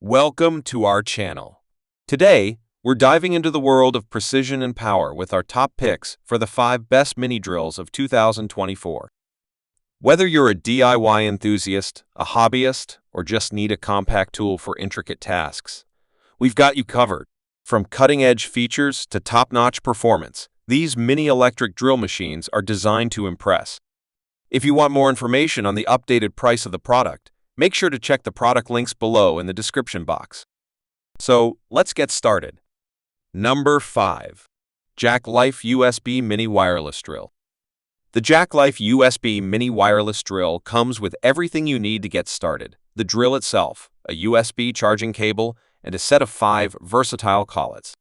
Welcome to our channel. Today, we're diving into the world of precision and power with our top picks for the 5 best mini drills of 2024. Whether you're a DIY enthusiast, a hobbyist, or just need a compact tool for intricate tasks, we've got you covered. From cutting-edge features to top-notch performance, these mini electric drill machines are designed to impress. If you want more information on the updated price of the product, make sure to check the product links below in the description box. So, let's get started. Number 5. JANGKLIFE USB Mini Wireless Drill. The JANGKLIFE USB Mini Wireless Drill comes with everything you need to get started: the drill itself, a USB charging cable, and a set of 5 versatile collets.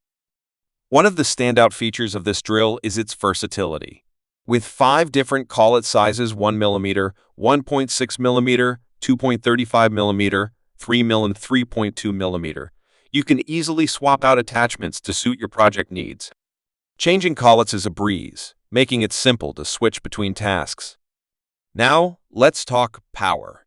One of the standout features of this drill is its versatility. With 5 different collet sizes: 1mm, 1.6mm, 2.35mm, 3mm, and 3.2mm, you can easily swap out attachments to suit your project needs. Changing collets is a breeze, making it simple to switch between tasks. Now, let's talk power.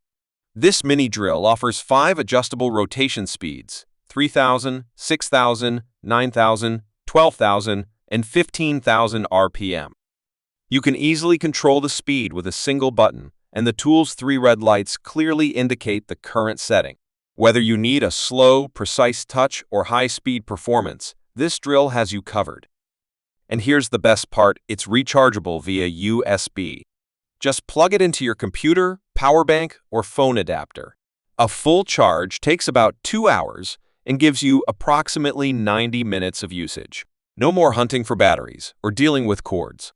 This mini drill offers 5 adjustable rotation speeds: 3,000, 6,000, 9,000, 12,000, and 15,000 RPM. You can easily control the speed with a single button, and the tool's 3 red lights clearly indicate the current setting. Whether you need a slow, precise touch or high-speed performance, this drill has you covered. And here's the best part: it's rechargeable via USB. Just plug it into your computer, power bank, or phone adapter. A full charge takes about 2 hours and gives you approximately 90 minutes of usage. No more hunting for batteries or dealing with cords.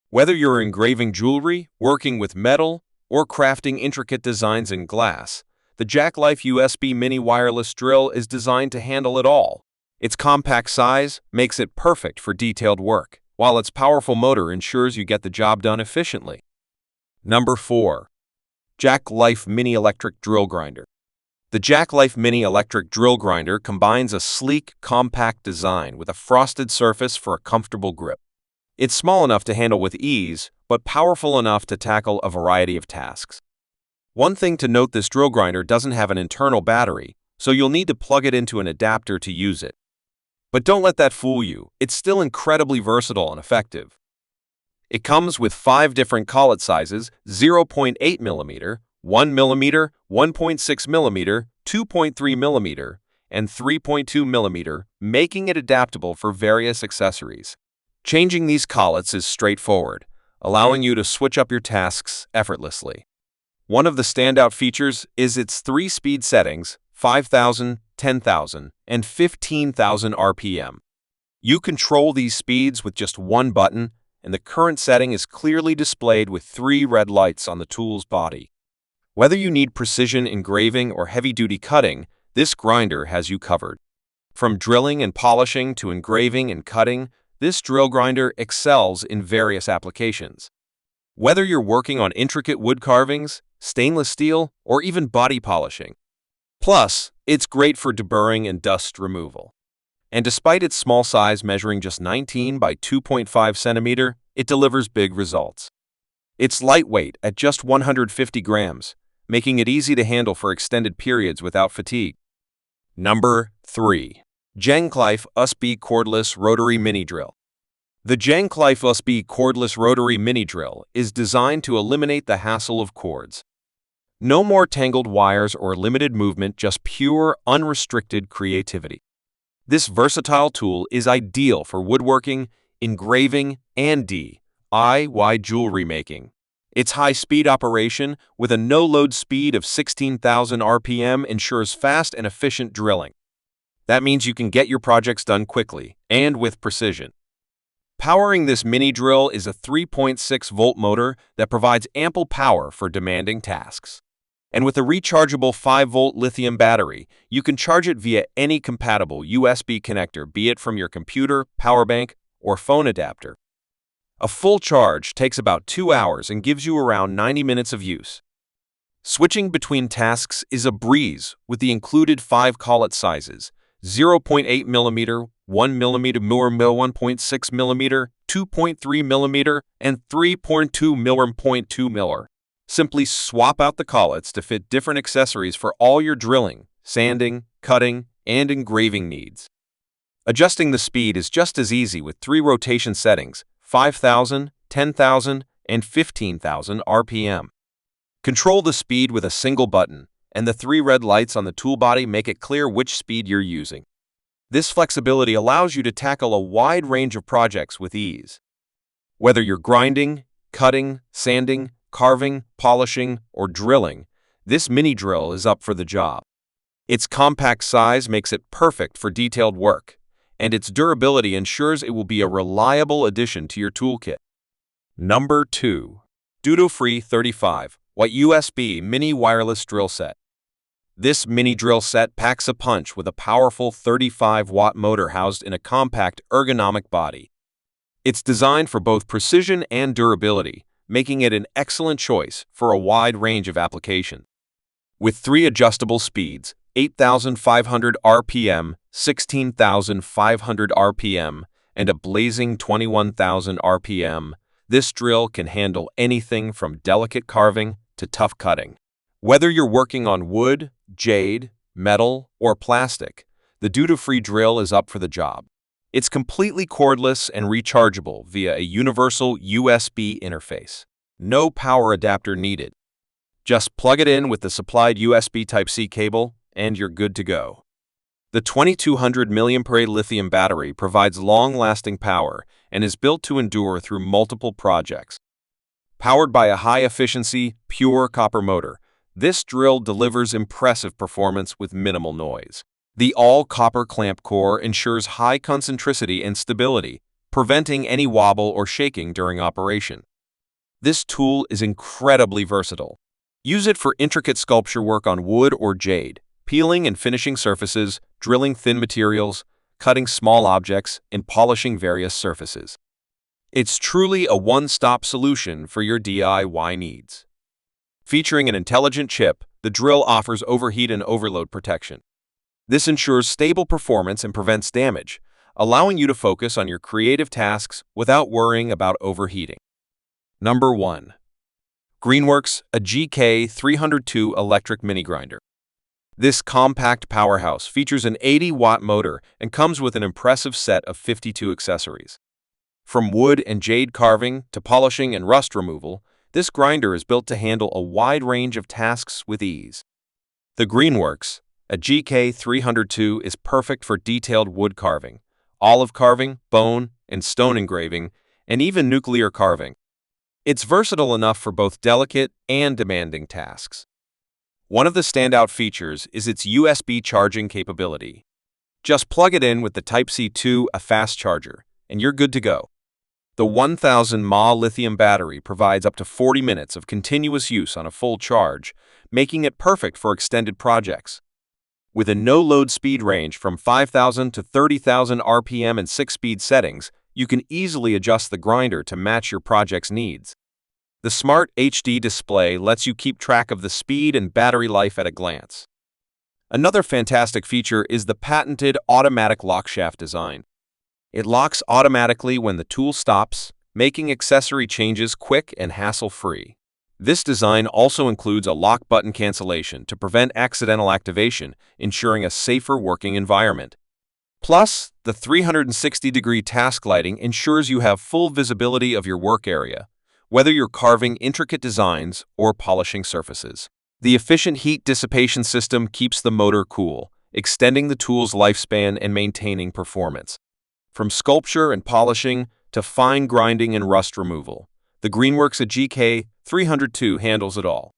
Whether you're engraving jewelry, working with metal, or crafting intricate designs in glass, the JANGKLIFE USB Mini Wireless Drill is designed to handle it all. Its compact size makes it perfect for detailed work, while its powerful motor ensures you get the job done efficiently. Number 4. JANGKLIFE Mini Electric Drill Grinder. The JANGKLIFE Mini Electric Drill Grinder combines a sleek, compact design with a frosted surface for a comfortable grip. It's small enough to handle with ease, but powerful enough to tackle a variety of tasks. One thing to note: this drill grinder doesn't have an internal battery, so you'll need to plug it into an adapter to use it. But don't let that fool you, it's still incredibly versatile and effective. It comes with 5 different collet sizes: 0.8mm, 1mm, 1.6mm, 2.3mm, and 3.2mm, making it adaptable for various accessories. Changing these collets is straightforward, allowing you to switch up your tasks effortlessly. One of the standout features is its 3 speed settings: 5,000, 10,000, and 15,000 RPM. You control these speeds with just one button, and the current setting is clearly displayed with 3 red lights on the tool's body. Whether you need precision engraving or heavy-duty cutting, this grinder has you covered. From drilling and polishing to engraving and cutting, this drill grinder excels in various applications. Whether you're working on intricate wood carvings, stainless steel, or even body polishing. Plus, it's great for deburring and dust removal. And despite its small size, measuring just 19 by 2.5 centimeter, it delivers big results. It's lightweight at just 150 grams, making it easy to handle for extended periods without fatigue. Number 3. JANGKLIFE USB Cordless Rotary Mini Drill. The JANGKLIFE USB Cordless Rotary Mini Drill is designed to eliminate the hassle of cords. No more tangled wires or limited movement, just pure, unrestricted creativity. This versatile tool is ideal for woodworking, engraving, and DIY jewelry making. Its high-speed operation, with a no-load speed of 16,000 RPM, ensures fast and efficient drilling. That means you can get your projects done quickly and with precision. Powering this mini drill is a 3.6-volt motor that provides ample power for demanding tasks. And with a rechargeable 5-volt lithium battery, you can charge it via any compatible USB connector, be it from your computer, power bank, or phone adapter. A full charge takes about 2 hours and gives you around 90 minutes of use. Switching between tasks is a breeze with the included 5 collet sizes: 0.8mm, 1mm, 1.6mm, 2.3mm, and 3.2mm. Simply swap out the collets to fit different accessories for all your drilling, sanding, cutting, and engraving needs. Adjusting the speed is just as easy with 3 rotation settings: 5,000, 10,000, and 15,000 RPM. Control the speed with a single button, and the 3 red lights on the tool body make it clear which speed you're using. This flexibility allows you to tackle a wide range of projects with ease. Whether you're grinding, cutting, sanding, carving, polishing, or drilling, this mini drill is up for the job. Its compact size makes it perfect for detailed work, and its durability ensures it will be a reliable addition to your toolkit. Number 2. Dutoofree 35-watt USB Mini Wireless Drill Set. This mini drill set packs a punch with a powerful 35-watt motor housed in a compact, ergonomic body. It's designed for both precision and durability, making it an excellent choice for a wide range of applications. With 3 adjustable speeds, 8,500 RPM, 16,500 RPM, and a blazing 21,000 RPM, this drill can handle anything from delicate carving to tough cutting. Whether you're working on wood, jade, metal, or plastic, the Dutoofree drill is up for the job. It's completely cordless and rechargeable via a universal USB interface. No power adapter needed. Just plug it in with the supplied USB Type-C cable, and you're good to go. The 2200 mAh lithium battery provides long-lasting power and is built to endure through multiple projects. Powered by a high-efficiency, pure copper motor, this drill delivers impressive performance with minimal noise. The all-copper clamp core ensures high concentricity and stability, preventing any wobble or shaking during operation. This tool is incredibly versatile. Use it for intricate sculpture work on wood or jade, peeling and finishing surfaces, drilling thin materials, cutting small objects, and polishing various surfaces. It's truly a one-stop solution for your DIY needs. Featuring an intelligent chip, the drill offers overheat and overload protection. This ensures stable performance and prevents damage, allowing you to focus on your creative tasks without worrying about overheating. Number 1. Greenworks, a GK302 electric mini grinder. This compact powerhouse features an 80-watt motor and comes with an impressive set of 52 accessories. From wood and jade carving to polishing and rust removal, this grinder is built to handle a wide range of tasks with ease. The Greenworks, a GK302, is perfect for detailed wood carving, olive carving, bone and stone engraving, and even nuclear carving. It's versatile enough for both delicate and demanding tasks. One of the standout features is its USB charging capability. Just plug it in with the Type-C to a fast charger, and you're good to go. The 1000 mAh lithium battery provides up to 40 minutes of continuous use on a full charge, making it perfect for extended projects. With a no-load speed range from 5,000 to 30,000 RPM and 6-speed settings, you can easily adjust the grinder to match your project's needs. The Smart HD display lets you keep track of the speed and battery life at a glance. Another fantastic feature is the patented automatic lock shaft design. It locks automatically when the tool stops, making accessory changes quick and hassle-free. This design also includes a lock button cancellation to prevent accidental activation, ensuring a safer working environment. Plus, the 360-degree task lighting ensures you have full visibility of your work area, whether you're carving intricate designs or polishing surfaces. The efficient heat dissipation system keeps the motor cool, extending the tool's lifespan and maintaining performance. From sculpture and polishing to fine grinding and rust removal, the Greenworks GK302 handles it all.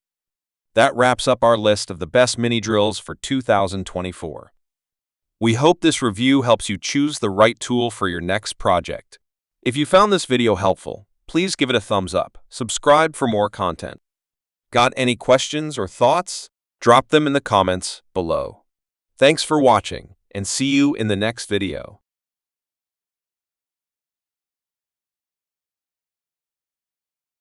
That wraps up our list of the best mini drills for 2024. We hope this review helps you choose the right tool for your next project. If you found this video helpful, please give it a thumbs up, subscribe for more content. Got any questions or thoughts? Drop them in the comments below. Thanks for watching, and see you in the next video.